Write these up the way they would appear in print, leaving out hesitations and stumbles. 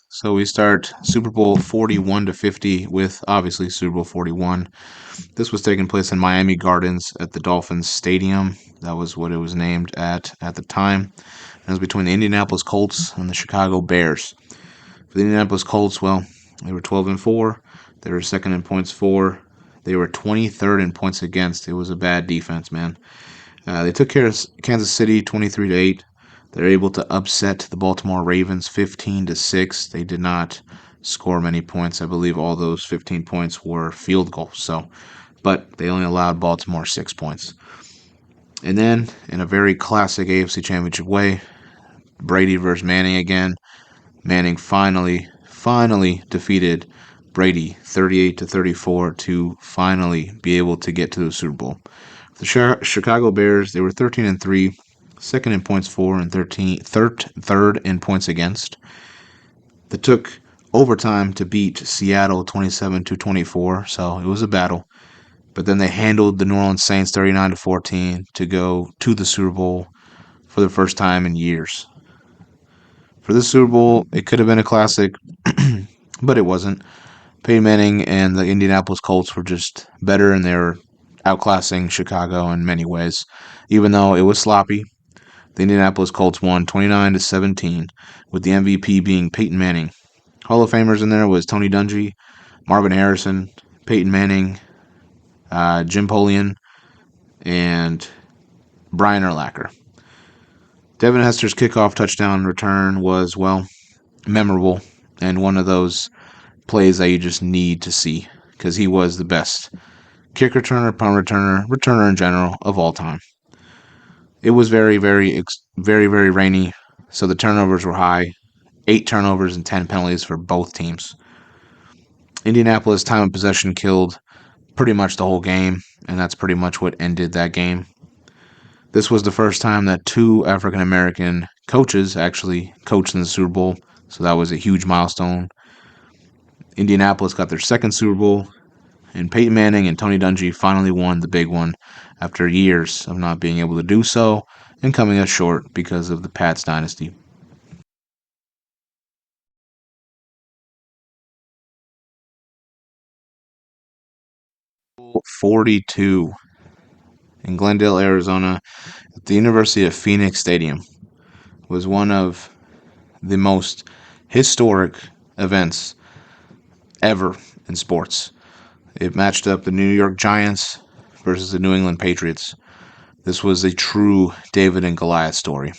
So we start Super Bowl 41 to 50 with obviously Super Bowl 41. This was taking place in Miami Gardens at the Dolphins Stadium. That was what it was named at the time. It was between the Indianapolis Colts and the Chicago Bears. For the Indianapolis Colts, well, they were 12-4. They were second in points for. They were 23rd in points against. It was a bad defense, man. They took care of Kansas City 23-8. They're able to upset the Baltimore Ravens 15-6. They did not score many points. I believe all those 15 points were field goals. But they only allowed Baltimore 6 points. And then, in a very classic AFC Championship way, Brady versus Manning again. Manning finally defeated Brady 38-34 to finally be able to get to the Super Bowl. The Chicago Bears, they were 13-3, second in points for and third in points against. They took overtime to beat Seattle 27-24, so it was a battle. But then they handled the New Orleans Saints 39-14 to go to the Super Bowl for the first time in years. For this Super Bowl, it could have been a classic, but it wasn't. Peyton Manning and the Indianapolis Colts were just better, and they were outclassing Chicago in many ways. Even though it was sloppy, the Indianapolis Colts won 29-17, with the MVP being Peyton Manning. Hall of Famers in there was Tony Dungy, Marvin Harrison, Peyton Manning, Jim Polian, and Brian Urlacher. Devin Hester's kickoff touchdown return was, well, memorable and one of those plays that you just need to see because he was the best kick returner, punt returner in general of all time. It was very rainy, so the turnovers were high. 8 turnovers and 10 penalties for both teams. Indianapolis time of possession killed pretty much the whole game, and that's pretty much what ended that game. This was the first time that 2 African American coaches actually coached in the Super Bowl, so that was a huge milestone. Indianapolis got their second Super Bowl, and Peyton Manning and Tony Dungy finally won the big one after years of not being able to do so and coming up short because of the Pats dynasty. 42 in Glendale, Arizona, at the University of Phoenix Stadium was one of the most historic events ever in sports. It matched up the New York Giants versus the New England Patriots. This was a true David and Goliath story.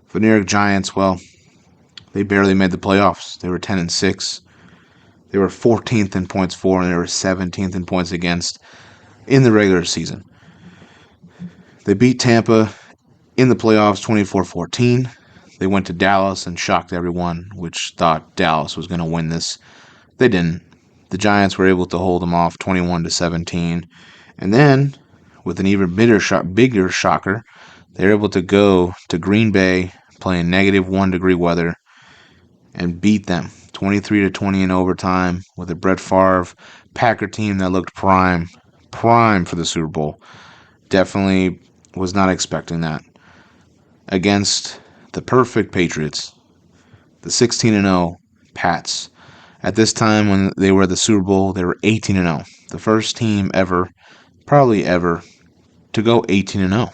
For the New York Giants, well, they barely made the playoffs. They were 10-6. They were 14th in points for, and they were 17th in points against in the regular season. They beat Tampa in the playoffs 24-14. They went to Dallas and shocked everyone, which thought Dallas was going to win this. They didn't. The Giants were able to hold them off 21-17. And then, with an even bigger shocker, they were able to go to Green Bay playing -1 degree weather and beat them 23-20 in overtime with a Brett Favre Packer team that looked prime for the Super Bowl. Definitely was not expecting that. Against the perfect Patriots, the 16-0 Pats. At this time when they were at the Super Bowl, they were 18-0. The first team ever, probably ever, to go 18-0.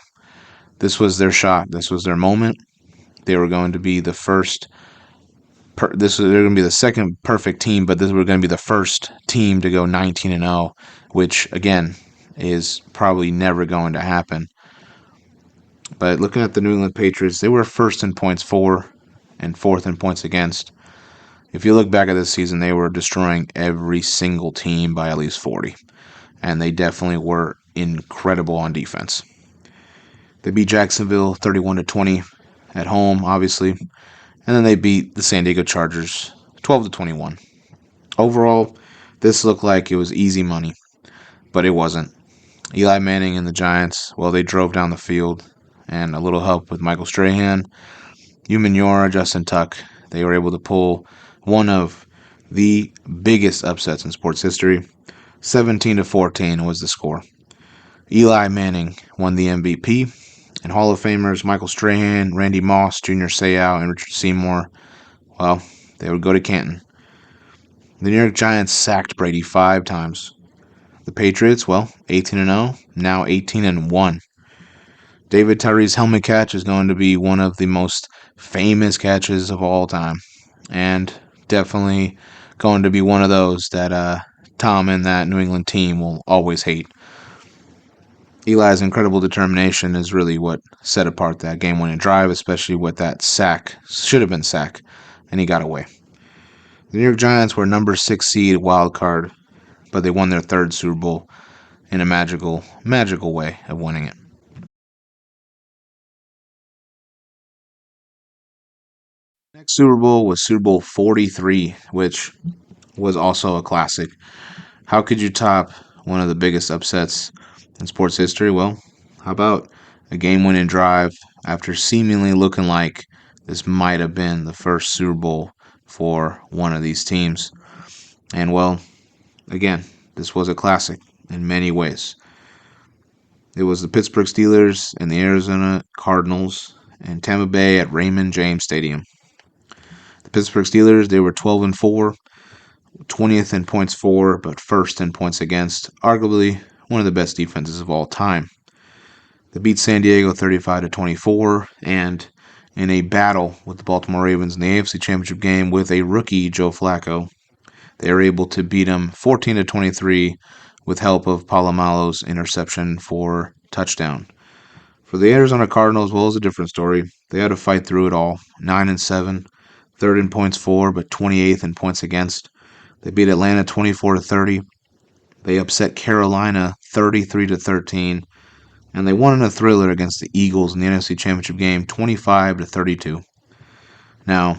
This was their shot. This was their moment. They were going to be the first. They're going to be the second perfect team, but this was going to be the first team to go 19-0, which again is probably never going to happen. But looking at the New England Patriots, they were first in points for and fourth in points against. If you look back at this season, they were destroying every single team by at least 40. And they definitely were incredible on defense. They beat Jacksonville 31-20 at home, obviously. And then they beat the San Diego Chargers 12-21. Overall, this looked like it was easy money, but it wasn't. Eli Manning and the Giants, well, they drove down the field, and a little help with Michael Strahan, Hugh Minora, Justin Tuck, they were able to pull one of the biggest upsets in sports history. 17-14 was the score. Eli Manning won the MVP, and Hall of Famers Michael Strahan, Randy Moss, Junior Seau, and Richard Seymour, well, they would go to Canton. The New York Giants sacked Brady 5 times. The Patriots, well, 18-0, now 18-1. David Tyree's helmet catch is going to be one of the most famous catches of all time, and definitely going to be one of those that Tom and that New England team will always hate. Eli's incredible determination is really what set apart that game-winning drive, especially with that sack. Should have been sack, and he got away. The New York Giants were number 6 seed wild card, but they won their 3rd Super Bowl in a magical way of winning it. Next Super Bowl was Super Bowl 43, which was also a classic. How could you top one of the biggest upsets in sports history? Well, how about a game-winning drive after seemingly looking like this might have been the first Super Bowl for one of these teams? And well, again, this was a classic in many ways. It was the Pittsburgh Steelers and the Arizona Cardinals in Tampa Bay at Raymond James Stadium. The Pittsburgh Steelers, they were 12-4, 20th in points for, but first in points against, arguably one of the best defenses of all time. They beat San Diego 35-24, and in a battle with the Baltimore Ravens in the AFC Championship game with a rookie Joe Flacco, they were able to beat him 14-23 with help of Polamalu's interception for touchdown. For the Arizona Cardinals, well, it was a different story. They had to fight through it all. 9-7, 3rd in points for, but 28th in points against. They beat Atlanta 24-30. They upset Carolina 33-13, and they won in a thriller against the Eagles in the NFC Championship game 25-32. Now,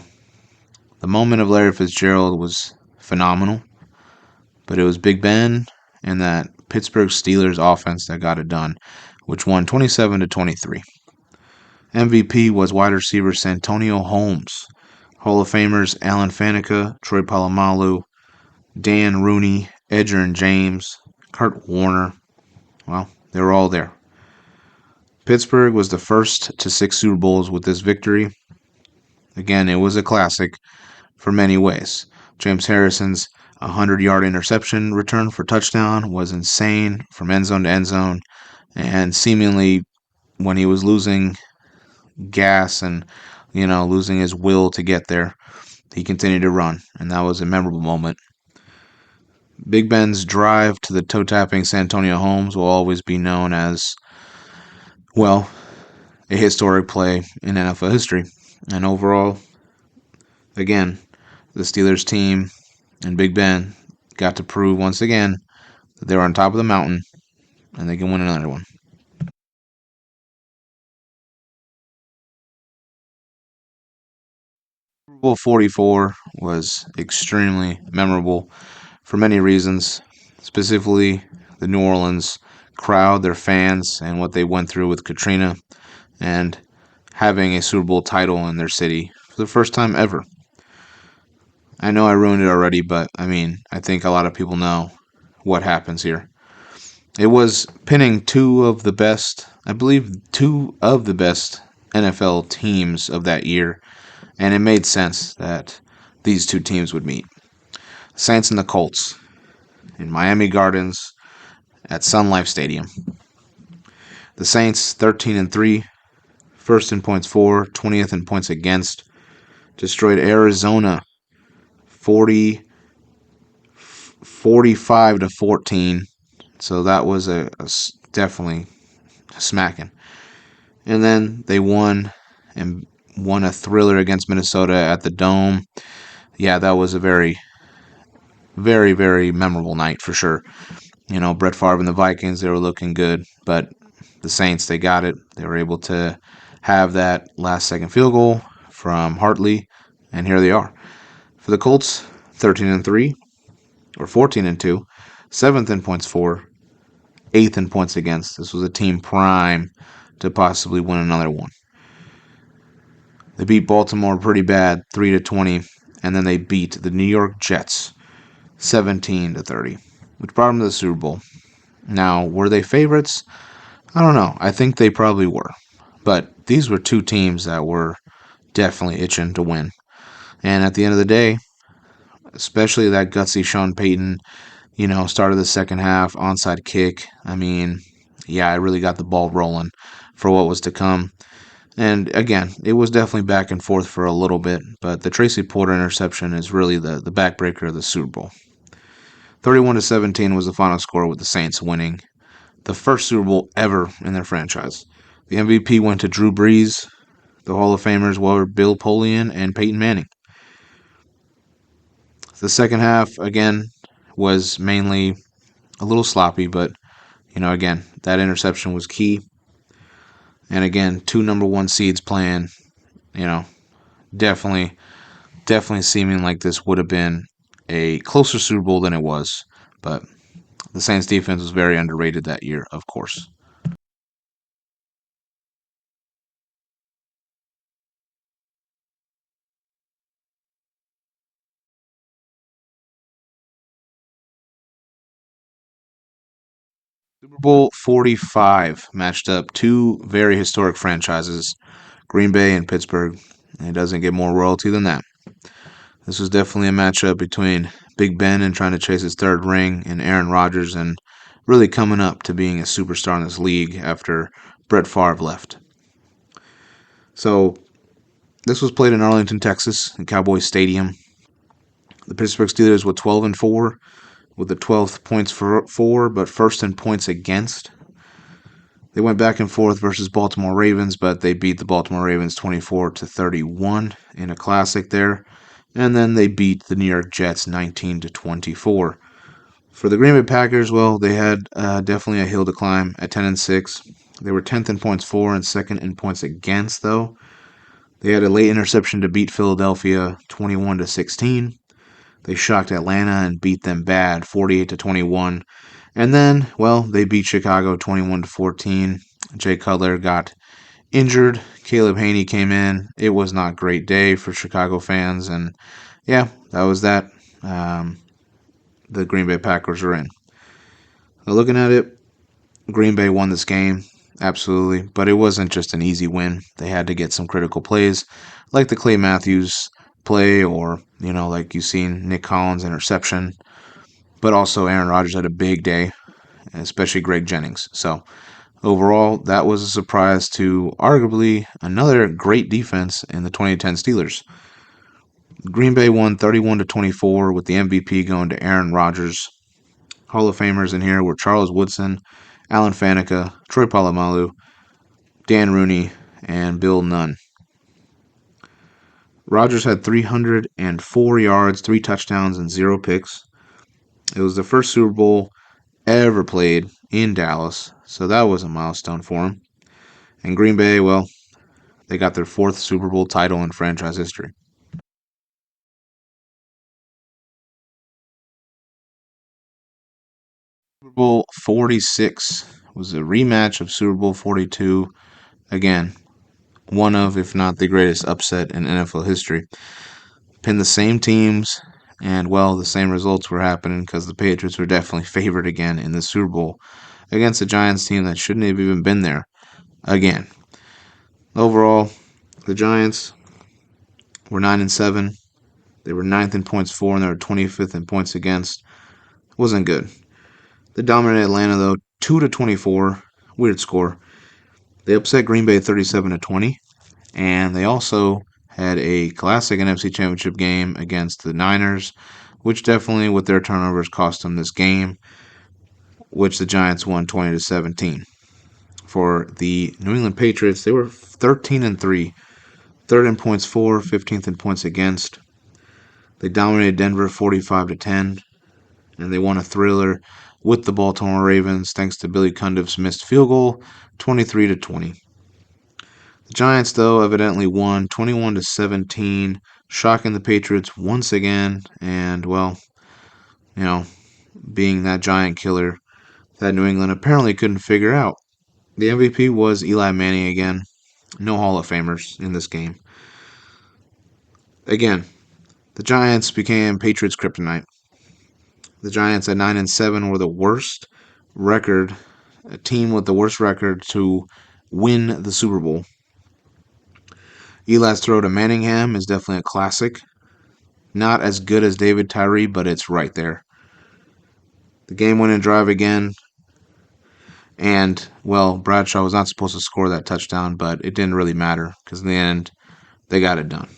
the moment of Larry Fitzgerald was phenomenal, but it was Big Ben and that Pittsburgh Steelers offense that got it done, which won 27-23. MVP was wide receiver Santonio Holmes. Hall of Famers Alan Faneca, Troy Polamalu, Dan Rooney, Edgerrin James, Kurt Warner. Well, they were all there. Pittsburgh was the first to 6 Super Bowls with this victory. Again, it was a classic for many ways. James Harrison's 100-yard interception return for touchdown was insane from end zone to end zone, and seemingly when he was losing gas and losing his will to get there, he continued to run, and that was a memorable moment. Big Ben's drive to the toe-tapping Santonio Holmes will always be known as, well, a historic play in NFL history. And overall, again, the Steelers team and Big Ben got to prove once again that they were on top of the mountain and they can win another one. Super Bowl 44 was extremely memorable for many reasons, specifically the New Orleans crowd, their fans, and what they went through with Katrina, and having a Super Bowl title in their city for the first time ever. I know I ruined it already, but I think a lot of people know what happens here. It was pinning two of the best NFL teams of that year, and it made sense that these two teams would meet. Saints and the Colts in Miami Gardens at Sun Life Stadium. The Saints 13-3, first in points for, 20th in points against, destroyed Arizona 45-14. So that was a definitely smacking. And then they won a thriller against Minnesota at the Dome. Yeah, that was a very, very, very memorable night for sure. Brett Favre and the Vikings, they were looking good, but the Saints, they got it. They were able to have that last-second field goal from Hartley, and here they are. For the Colts, 13-3, or 14-2, 7th in points for, 8th in points against. This was a team prime to possibly win another one. They beat Baltimore pretty bad, 3-20, and then they beat the New York Jets, 17-30, which brought them to the Super Bowl. Now, were they favorites? I don't know. I think they probably were. But these were two teams that were definitely itching to win. And at the end of the day, especially that gutsy Sean Payton, started the second half, onside kick. I mean, yeah, I really got the ball rolling for what was to come. And again, it was definitely back and forth for a little bit, but the Tracy Porter interception is really the backbreaker of the Super Bowl. 31-17 was the final score, with the Saints winning the first Super Bowl ever in their franchise. The MVP went to Drew Brees. The Hall of Famers were Bill Polian and Peyton Manning. The second half, again, was mainly a little sloppy, but, again, that interception was key. And again, two number one seeds playing, definitely, definitely seeming like this would have been a closer Super Bowl than it was. But the Saints defense was very underrated that year, of course. Super Bowl 45 matched up two very historic franchises, Green Bay and Pittsburgh. It doesn't get more royalty than that. This was definitely a matchup between Big Ben and trying to chase his third ring, and Aaron Rodgers and really coming up to being a superstar in this league after Brett Favre left. So this was played in Arlington, Texas, in Cowboys Stadium. The Pittsburgh Steelers were 12-4, with the 12th points for, but first in points against. They went back and forth versus Baltimore Ravens, but they beat the Baltimore Ravens 24-31 in a classic there. And then they beat the New York Jets 19-24. For the Green Bay Packers, well, they had definitely a hill to climb at 10-6. They were 10th in points for and second in points against, though. They had a late interception to beat Philadelphia 21-16. They shocked Atlanta and beat them bad 48-21. And then, well, they beat Chicago 21-14. Jay Cutler got injured. Caleb Haney came in. It was not a great day for Chicago fans, and yeah, that was that. The Green Bay Packers are in. Now, looking at it, Green Bay won this game, absolutely, but it wasn't just an easy win. They had to get some critical plays, like the Clay Matthews play, or like you've seen Nick Collins interception. But also Aaron Rodgers had a big day, especially Greg Jennings. So overall, that was a surprise to arguably another great defense in the 2010 Steelers. Green Bay won 31-24, with the MVP going to Aaron Rodgers. Hall of Famers in here were Charles Woodson, Alan Faneca, Troy Polamalu, Dan Rooney, and Bill Nunn. Rodgers had 304 yards, 3 touchdowns, and 0 picks. It was the first Super Bowl ever played in Dallas, so that was a milestone for him. And Green Bay, well, they got their 4th Super Bowl title in franchise history. Super Bowl 46 was a rematch of Super Bowl 42. Again, one of, if not the greatest upset in NFL history. Pinned the same teams, and well, the same results were happening because the Patriots were definitely favored again in the Super Bowl against a Giants team that shouldn't have even been there again. Overall, the Giants were 9-7. They were 9th in points for, and they were 25th in points against. Wasn't good. They dominated Atlanta though, 2-24. Weird score. They upset Green Bay 37-20, and they also had a classic NFC Championship game against the Niners, which definitely, with their turnovers, cost them this game, which the Giants won 20-17. For the New England Patriots, they were 13-3, 3rd in points for, 15th in points against. They dominated Denver 45-10, and they won a thriller with the Baltimore Ravens thanks to Billy Cundiff's missed field goal, 23-20. The Giants, though, evidently won 21-17, shocking the Patriots once again, and well, you know, being that giant killer that New England apparently couldn't figure out. The MVP was Eli Manning again. No Hall of Famers in this game. Again, the Giants became Patriots kryptonite. The Giants at 9-7 were the worst record, a team with the worst record to win the Super Bowl. Eli's throw to Manningham is definitely a classic. Not as good as David Tyree, but it's right there. The game-winning drive again, and, well, Bradshaw was not supposed to score that touchdown, but it didn't really matter because in the end, they got it done.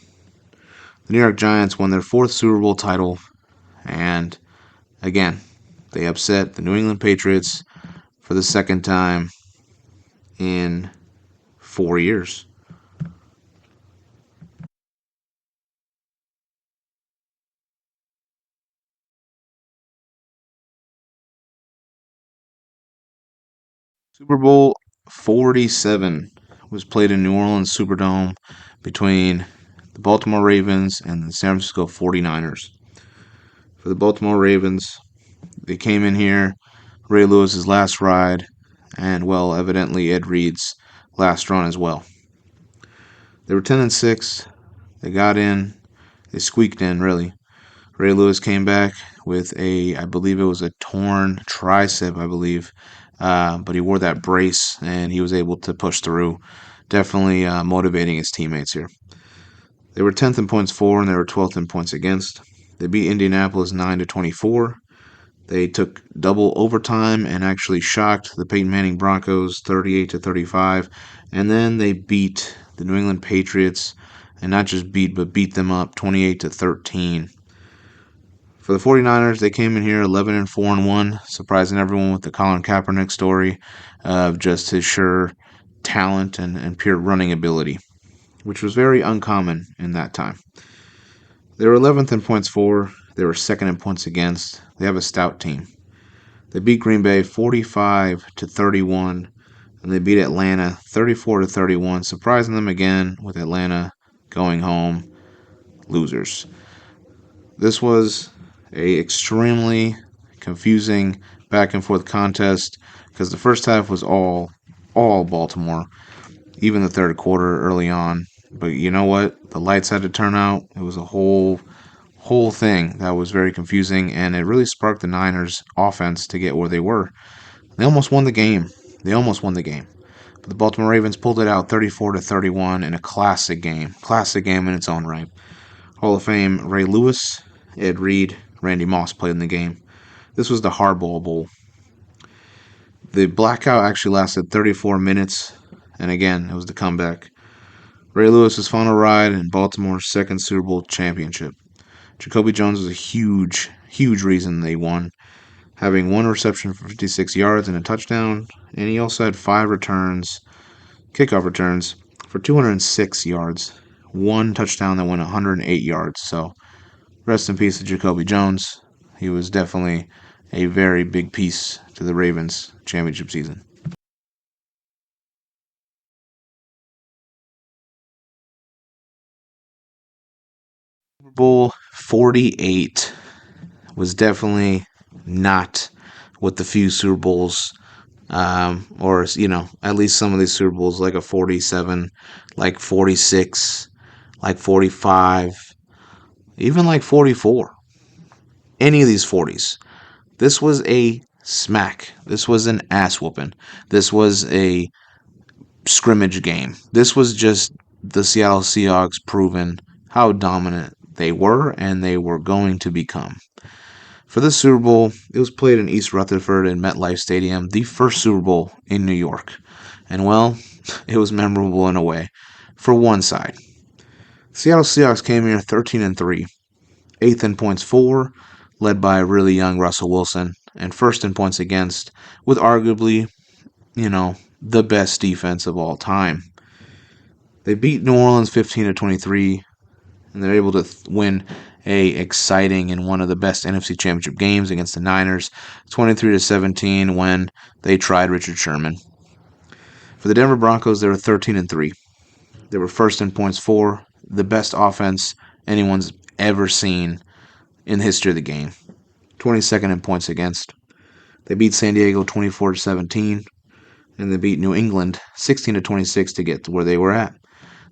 The New York Giants won their 4th Super Bowl title, and again, they upset the New England Patriots for the 2nd time in 4 years. Super Bowl 47 was played in New Orleans Superdome between the Baltimore Ravens and the San Francisco 49ers. For the Baltimore Ravens, they came in here, Ray Lewis's last ride, and, well, evidently Ed Reed's last run as well. They were 10-6. They got in. They squeaked in, really. Ray Lewis came back with I believe it was a torn tricep, I believe. But he wore that brace and he was able to push through. Definitely motivating his teammates here. They were 10th in points for and they were 12th in points against. They beat Indianapolis 9-24. They took double overtime and actually shocked the Peyton Manning Broncos 38-35. And then they beat the New England Patriots, and not just beat, but beat them up 28-13. For the 49ers, they came in here 11-4-1, surprising everyone with the Colin Kaepernick story of just his sure talent and pure running ability, which was very uncommon in that time. They were 11th in points for. They were 2nd in points against. They have a stout team. They beat Green Bay 45-31, and they beat Atlanta 34-31, surprising them again with Atlanta going home losers. This was a extremely confusing back and forth contest because the first half was all Baltimore, even the third quarter early on. But you know what? The lights had to turn out. It was a whole thing that was very confusing, and it really sparked the Niners offense to get where they were. They almost won the game. But the Baltimore Ravens pulled it out 34-31 in a classic game. Classic game in its own right. Hall of Fame Ray Lewis, Ed Reed, Randy Moss played in the game. This was the Hardball Bowl. The blackout actually lasted 34 minutes, and again, it was the comeback. Ray Lewis's final ride in Baltimore's 2nd Super Bowl championship. Jacoby Jones was a huge reason they won, having 1 reception for 56 yards and a touchdown, and he also had 5 kickoff returns, for 206 yards, 1 touchdown that went 108 yards. So, rest in peace to Jacoby Jones. He was definitely a very big piece to the Ravens championship season. Super Bowl 48 was definitely not what the few Super Bowls, or, at least some of these Super Bowls, like a 47, like 46, like 45, even like 44. Any of these 40s. This was a smack. This was an ass whooping. This was a scrimmage game. This was just the Seattle Seahawks proving how dominant they were and they were going to become. For this Super Bowl, it was played in East Rutherford in MetLife Stadium, the first Super Bowl in New York. And, well, it was memorable in a way. For one side, Seattle Seahawks came here 13-3, 8th in points for, led by a really young Russell Wilson, and 1st in points against, with arguably, the best defense of all time. They beat New Orleans 15-23, and they're able to win a exciting and one of the best NFC Championship games against the Niners, 23-17, when they tried Richard Sherman. For the Denver Broncos, they were 13-3. They were 1st in points for, the best offense anyone's ever seen in the history of the game. 22nd in points against. They beat San Diego 24-17, and they beat New England 16-26 to get to where they were at.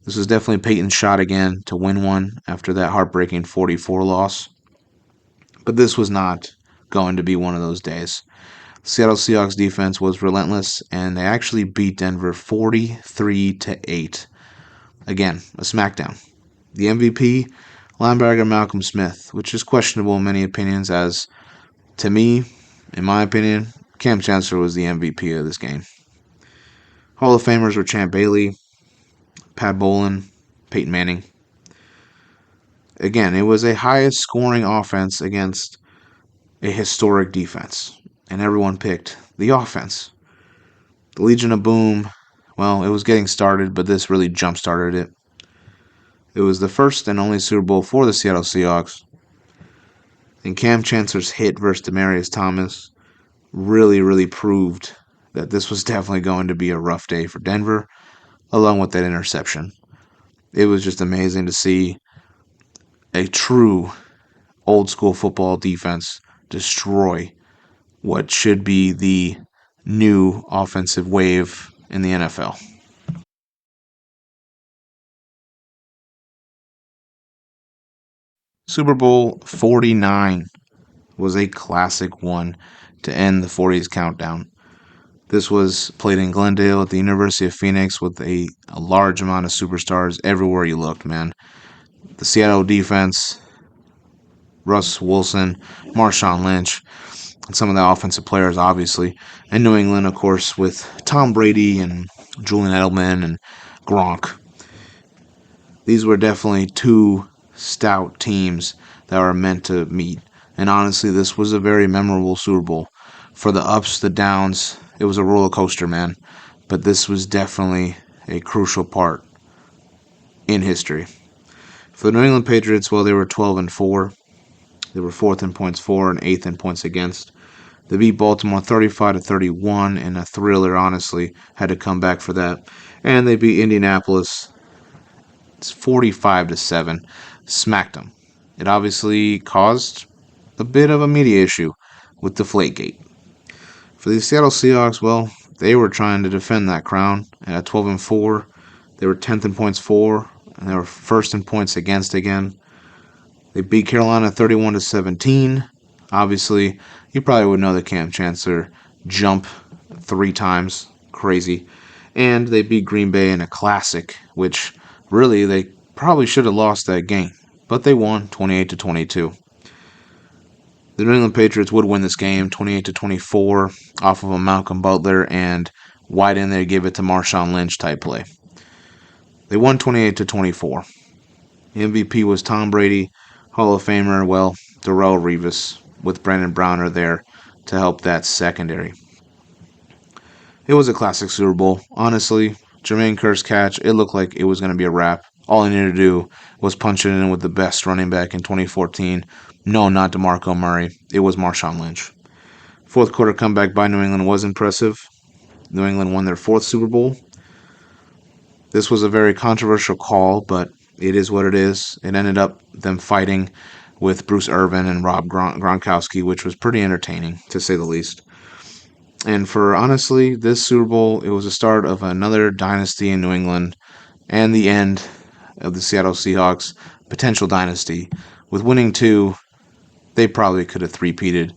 This was definitely Peyton's shot again to win one after that heartbreaking 44 loss. But this was not going to be one of those days. Seattle Seahawks defense was relentless, and they actually beat Denver 43-8. Again, a smackdown. The MVP, Linebacker Malcolm Smith, which is questionable in many opinions, as to me, in my opinion, Kam Chancellor was the MVP of this game. Hall of Famers were Champ Bailey, Pat Bowlen, Peyton Manning. Again, it was a highest scoring offense against a historic defense, and everyone picked the offense. The Legion of Boom, well, it was getting started, but this really jump-started it. It was the first and only Super Bowl for the Seattle Seahawks, and Kam Chancellor's hit versus Demaryius Thomas really proved that this was definitely going to be a rough day for Denver, along with that interception. It was just amazing to see a true old school football defense destroy what should be the new offensive wave in the NFL. Super Bowl 49 was a classic one to end the 40s countdown. This was played in Glendale at the University of Phoenix with a large amount of superstars everywhere you looked, man. The Seattle defense, Russ Wilson, Marshawn Lynch, and some of the offensive players, obviously. And New England, of course, with Tom Brady and Julian Edelman and Gronk. These were definitely two stout teams that were meant to meet. And honestly, this was a very memorable Super Bowl. For the ups, the downs, it was a roller coaster, man. But this was definitely a crucial part in history. For the New England Patriots, well, they were 12-4. They were fourth in points for and eighth in points against. They beat Baltimore 35-31 in a thriller, honestly. Had to come back for that. And they beat Indianapolis 45-7. Smacked them. It obviously caused a bit of a media issue with Deflategate. For the Seattle Seahawks, well, they were trying to defend that crown. At 12-4, they were 10th in points for, and they were first in points against again. They beat Carolina 31-17. Obviously, you probably would know the Kam Chancellor jump 3 times. Crazy. And they beat Green Bay in a classic, which really they probably should have lost that game. But they won 28-22. The New England Patriots would win this game 28-24 off of a Malcolm Butler and wide in there give it to Marshawn Lynch type play. They won 28-24. The MVP was Tom Brady, Hall of Famer, well, Darrelle Revis with Brandon Browner there to help that secondary. It was a classic Super Bowl. Honestly, Jermaine Kearse catch, it looked like it was going to be a wrap. All he needed to do was punch it in with the best running back in 2014. No, not DeMarco Murray. It was Marshawn Lynch. Fourth quarter comeback by New England was impressive. New England won their 4th Super Bowl. This was a very controversial call, but it is what it is. It ended up them fighting with Bruce Irvin and Rob Gronkowski, which was pretty entertaining, to say the least. And for, honestly, this Super Bowl, it was the start of another dynasty in New England and the end of the Seattle Seahawks' potential dynasty. With winning 2, they probably could have three-peated,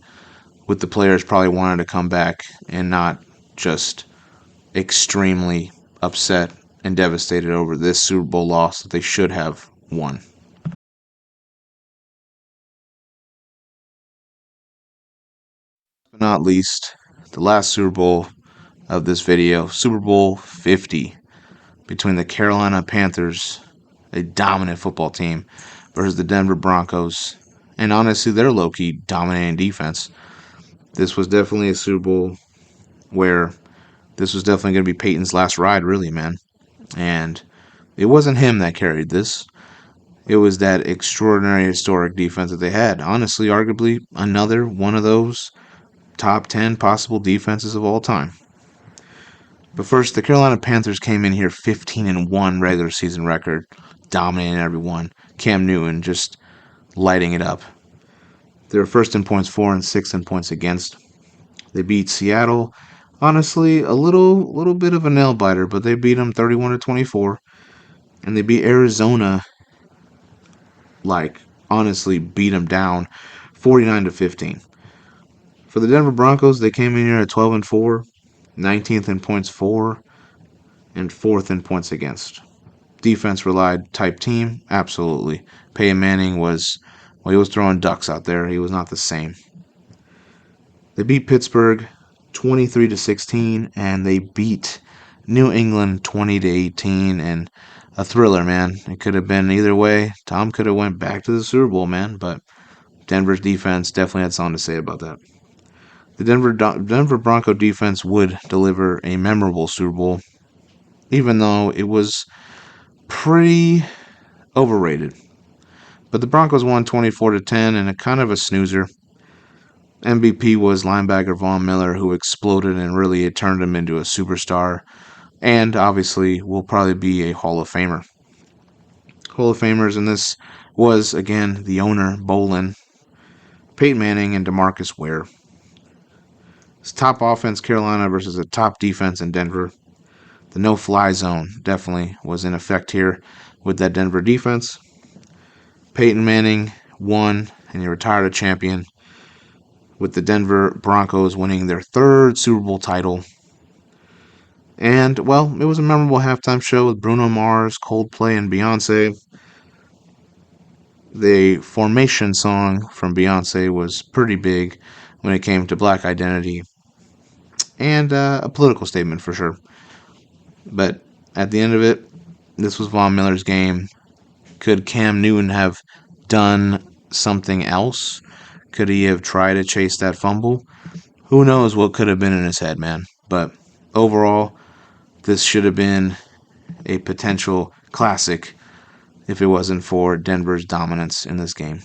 with the players probably wanting to come back and not just extremely upset and devastated over this Super Bowl loss that they should have won. But not least, the last Super Bowl of this video, Super Bowl 50, between the Carolina Panthers, a dominant football team, versus the Denver Broncos, and honestly, their low-key dominating defense. This was definitely a Super Bowl where this was definitely going to be Peyton's last ride, really, man. And it wasn't him that carried this. It was that extraordinary historic defense that they had. Honestly, arguably another one of those top 10 possible defenses of all time. But first, the Carolina Panthers came in here 15-1 regular season record, dominating everyone. Cam Newton just lighting it up. They were first in points for and sixth in points against. They beat Seattle. Honestly, a little bit of a nail biter, but they beat them 31-24. And they beat Arizona, honestly beat them down 49-15. For the Denver Broncos, they came in here at 12-4, 19th in points for, and 4th in points against. defense relied type team? Absolutely. Peyton Manning was, well, he was throwing ducks out there. He was not the same. They beat Pittsburgh 23-16, and they beat New England 20-18, and a thriller, man. It could have been either way. Tom could have went back to the Super Bowl, man, but Denver's defense definitely had something to say about that. The Denver Bronco defense would deliver a memorable Super Bowl, even though it was pretty overrated. But the Broncos won 24-10 in a kind of a snoozer. MVP was linebacker Von Miller, who exploded and really it turned him into a superstar, and obviously will probably be a Hall of Famer. Hall of Famers in this was, again, the owner, Bolin, Peyton Manning, and DeMarcus Ware. It's top offense, Carolina, versus a top defense in Denver. The no-fly zone definitely was in effect here with that Denver defense. Peyton Manning won, and he retired a champion, with the Denver Broncos winning their third Super Bowl title. And, well, it was a memorable halftime show with Bruno Mars, Coldplay, and Beyonce. The Formation song from Beyonce was pretty big when it came to black identity, and a political statement for sure. But at the end of it, this was Von Miller's game. Could Cam Newton have done something else? Could he have tried to chase that fumble? Who knows what could have been in his head, man. But overall, this should have been a potential classic if it wasn't for Denver's dominance in this game.